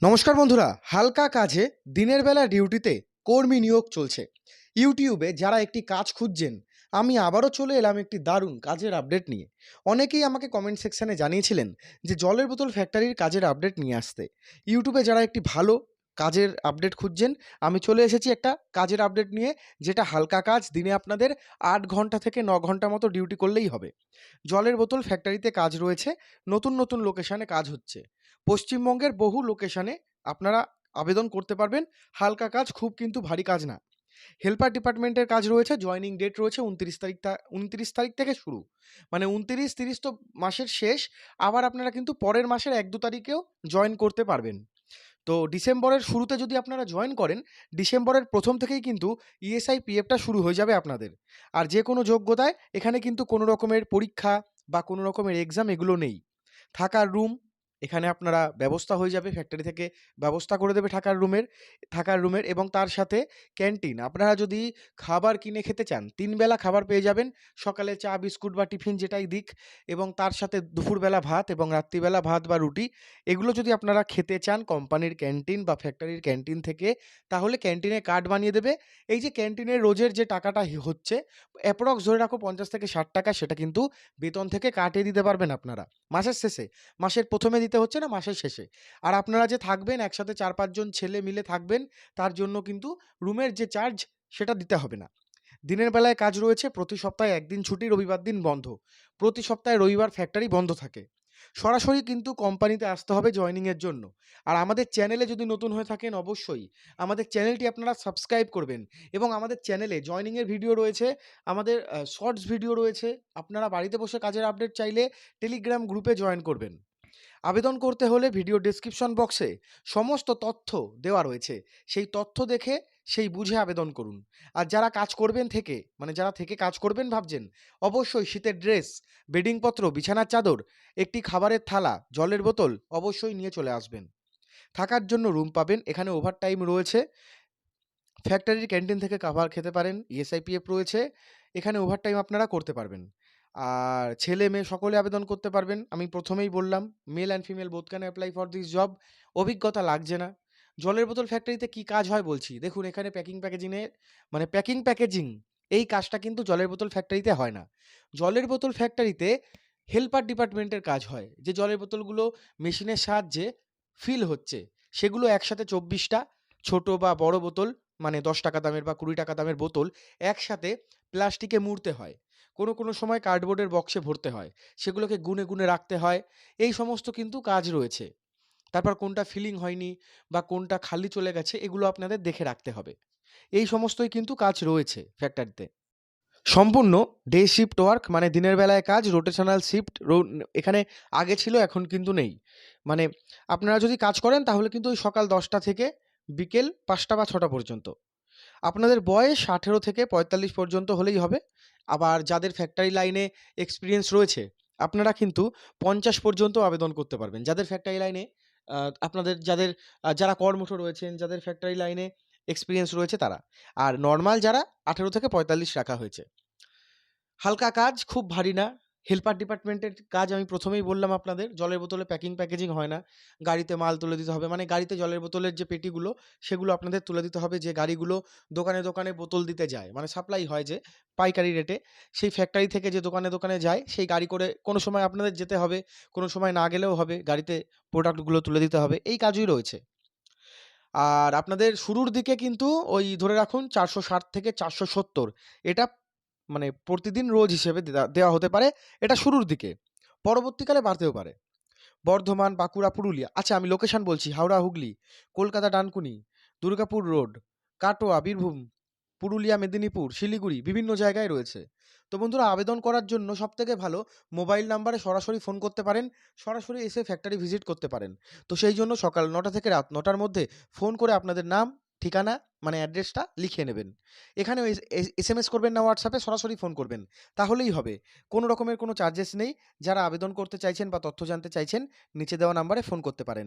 নমস্কার বন্ধুরা, হালকা কাজে দিনের বেলা ডিউটিতে কর্মী নিয়োগ চলছে। ইউটিউবে যারা একটি কাজ খুঁজছেন, আমি আবারও চলে এলাম একটি দারুণ কাজের আপডেট নিয়ে। অনেকেই আমাকে কমেন্ট সেকশনে জানিয়েছিলেন যে জলের বোতল ফ্যাক্টরির কাজের আপডেট নিয়ে আসতে। ইউটিউবে যারা একটি ভালো কাজের আপডেট খুঁজছেন, আমি চলে এসেছি একটা কাজের আপডেট নিয়ে, যেটা হালকা কাজ। দিনে আপনাদের 8 ঘন্টা থেকে 9 ঘন্টা মতো ডিউটি করলেই হবে। জলের বোতল ফ্যাক্টরিতে কাজ রয়েছে, নতুন নতুন লোকেশনে কাজ হচ্ছে। পশ্চিমবঙ্গের বহু লোকেশনে আপনারা আবেদন করতে পারবেন। হালকা কাজ, খুব কিন্তু ভারী কাজ না। হেল্পার ডিপার্টমেন্টের কাজ রয়েছে, জয়েনিং ডেট রয়েছে 29 তারিখ থেকে শুরু। মানে 29-30 তো মাসের শেষ। আবার আপনারা কিন্তু পরের মাসের 1-2 তারিখেও জয়েন করতে পারবেন। তো ডিসেম্বরের শুরুতে যদি আপনারা জয়েন করেন, ডিসেম্বরের প্রথম থেকেই কিন্তু ইএসআই পিএফটা শুরু হয়ে যাবে আপনাদের। আর যে কোনো যোগ্যতায় এখানে কিন্তু কোনো রকমের পরীক্ষা বা কোনো রকমের এক্সাম এগুলো নেই। থাকার রুম এখানে আপনারা ব্যবস্থা হয়ে যাবে, ফ্যাক্টরি থেকে ব্যবস্থা করে দেবে থাকার রুমের এবং তার সাথে ক্যান্টিন। আপনারা যদি খাবার কিনে খেতে চান, 3 বেলা খাবার পেয়ে যাবেন। সকালে চা, বিস্কুট বা টিফিন যেটাই দিক, এবং তার সাথে দুপুরবেলা ভাত এবং রাত্রিবেলা ভাত বা রুটি। এগুলো যদি আপনারা খেতে চান কোম্পানির ক্যান্টিন বা ফ্যাক্টরির ক্যান্টিন থেকে, তাহলে ক্যান্টিনে কার্ড বানিয়ে দেবে। এই যে ক্যান্টিনের রোজের যে টাকাটা হচ্ছে, অ্যাপ্রক্স ধরে রাখো 50 থেকে 60 টাকা, সেটা কিন্তু বেতন থেকে কাটিয়ে দিতে পারবেন আপনারা মাসের শেষে। মাসের প্রথমে দিতে হচ্ছে না, মাসের শেষে। আর আপনারা যে থাকবেন একসাথে 4-5 জন ছেলে মিলে থাকবেন, তার জন্য কিন্তু রুমের যে চার্জ সেটা দিতে হবে না। দিনের বেলায় কাজ রয়েছে, প্রতি সপ্তাহে 1 দিন ছুটি, রবিবার দিন বন্ধ। প্রতি সপ্তাহে রবিবার ফ্যাক্টরি বন্ধ থাকে। সরাসরি কিন্তু কোম্পানিতে আসতে হবে জয়েনিংয়ের জন্য। আর আমাদের চ্যানেলে যদি নতুন হয়ে থাকেন, অবশ্যই আমাদের চ্যানেলটি আপনারা সাবস্ক্রাইব করবেন। এবং আমাদের চ্যানেলে জয়েনিংয়ের ভিডিও রয়েছে, আমাদের শর্টস ভিডিও রয়েছে। আপনারা বাড়িতে বসে কাজের আপডেট চাইলে টেলিগ্রাম গ্রুপে জয়েন করবেন। আবেদন করতে হলে ভিডিও ডেসক্রিপশন বক্সে সমস্ত তথ্য দেওয়া রয়েছে। সেই তথ্য দেখে সেই বুঝে আবেদন করুন। আর যারা কাজ করবেন মানে যারা থেকে কাজ করবেন ভাবছেন, অবশ্যই শীতের ড্রেস, বেডিংপত্র, বিছানার চাদর, একটি খাবারের থালা, জলের বোতল অবশ্যই নিয়ে চলে আসবেন। থাকার জন্য রুম পাবেন। এখানে ওভারটাইম রয়েছে। ফ্যাক্টরির ক্যান্টিন থেকে খাবার খেতে পারেন। ইএসআইপিএফ রয়েছে। এখানে ওভারটাইম আপনারা করতে পারবেন। আর ছেলে মেয়ে সকলে আবেদন করতে পারবেন। আমি প্রথমেই বললাম, male and female both can apply for this job. অভিজ্ঞতা লাগছে না। জলের বোতল ফ্যাক্টরিতে কি কাজ হয় বলছি। দেখুন, এখানে প্যাকিং প্যাকেজিং এই কাজটা কিন্তু জলের বোতল ফ্যাক্টরিতে হয় না। জলের বোতল ফ্যাক্টরিতে হেল্পার ডিপার্টমেন্টের কাজ হয়। যে জলের বোতলগুলো মেশিনের সাহায্যে ফিল হচ্ছে, সেগুলো একসাথে 24টা ছোট বা বড় বোতল, মানে 10 টাকা দামের বা 20 টাকা দামের বোতল একসাথে প্লাস্টিকে মুড়তে হয়। কোনো কোনো সময় কার্ডবোর্ডের বক্সে ভরতে হয়। সেগুলোকে গুনে গুনে রাখতে হয়। এই সমস্ত কিন্তু কাজ রয়েছে। তারপর কোনটা ফিলিং হয়নি বা কোনটা খালি চলে গেছে, এগুলো আপনাদের দেখে রাখতে হবে। এই সমস্তই কিন্তু কাজ রয়েছে ফ্যাক্টরিতে। সম্পূর্ণ ডে শিফট ওয়ার্ক, মানে দিনের বেলায় কাজ, রোটেশনাল শিফট। এখানে আগে ছিল, এখন কিন্তু নেই। মানে আপনারা যদি কাজ করেন তাহলে কিন্তু ওই সকাল 10টা থেকে বিকেল 5টা বা 6টা পর্যন্ত। আপনাদের বয়স 18 থেকে 45 পর্যন্ত হলেই হবে। আবার যাদের ফ্যাক্টরি লাইনে এক্সপিরিয়েন্স রয়েছে, আপনারা কিন্তু 50 পর্যন্ত আবেদন করতে পারবেন। যাদের ফ্যাক্টরি লাইনে যারা কর্মঠ রয়েছেন, যাদের ফ্যাক্টরি লাইনে এক্সপিরিয়েন্স রয়েছে তারা। আর নরমাল যারা, 18 থেকে 45 রাখা হয়েছে। হালকা কাজ, খুব ভারী না। হেল্পার ডিপার্টমেন্টের কাজ আমি প্রথমেই বললাম আপনাদের। জলের বোতলে প্যাকিং প্যাকেজিং হয় না। গাড়িতে মাল তুলে দিতে হবে। মানে গাড়িতে জলের বোতলের যে পেটিগুলো, সেগুলো আপনাদের তুলে দিতে হবে। যে গাড়িগুলো দোকানে দোকানে বোতল দিতে যায়, মানে সাপ্লাই হয় যে পাইকারি রেটে, সেই ফ্যাক্টরি থেকে যে দোকানে দোকানে যায়, সেই গাড়ি করে কোনো সময় আপনাদের যেতে হবে, কোনো সময় না গেলেও হবে। গাড়িতে প্রোডাক্টগুলো তুলে দিতে হবে। এই কাজই রয়েছে। আর আপনাদের শুরুর দিকে কিন্তু ওই ধরে রাখুন 460 থেকে 470, এটা মানে প্রতিদিন রোজ হিসেবে দেওয়া হতে পারে। এটা শুরুর দিকে। পরবর্তীকালে বাড়তেও পারে। বর্ধমান, বাঁকুড়া, পুরুলিয়া। আচ্ছা, আমি লোকেশন বলছি: হাওড়া, হুগলি, কলকাতা ডানকুনি, দুর্গাপুর রোড, কাটোয়া, বীরভূম, পুরুলিয়া, মেদিনীপুর, শিলিগুড়ি, বিভিন্ন জায়গায় রয়েছে। তো বন্ধুরা, আবেদন করার জন্য সবথেকে ভালো মোবাইল নাম্বারে সরাসরি ফোন করতে পারেন। সরাসরি এসে ফ্যাক্টরি ভিজিট করতে পারেন। তো সেই জন্য সকাল 9টা থেকে রাত 9টার মধ্যে ফোন করে আপনাদের নাম, ঠিকানা, মানে অ্যাড্রেসটা লিখে নেবেন। এখানে এসএমএস করবেন না, হোয়াটসঅ্যাপে সরাসরি ফোন করবেন। তাহলেই হবে। কোনো রকমের কোনো চার্জেস নেই। যারা আবেদন করতে চাইছেন বা তথ্য জানতে চাইছেন, নিচে দেওয়া নাম্বারে ফোন করতে পারেন।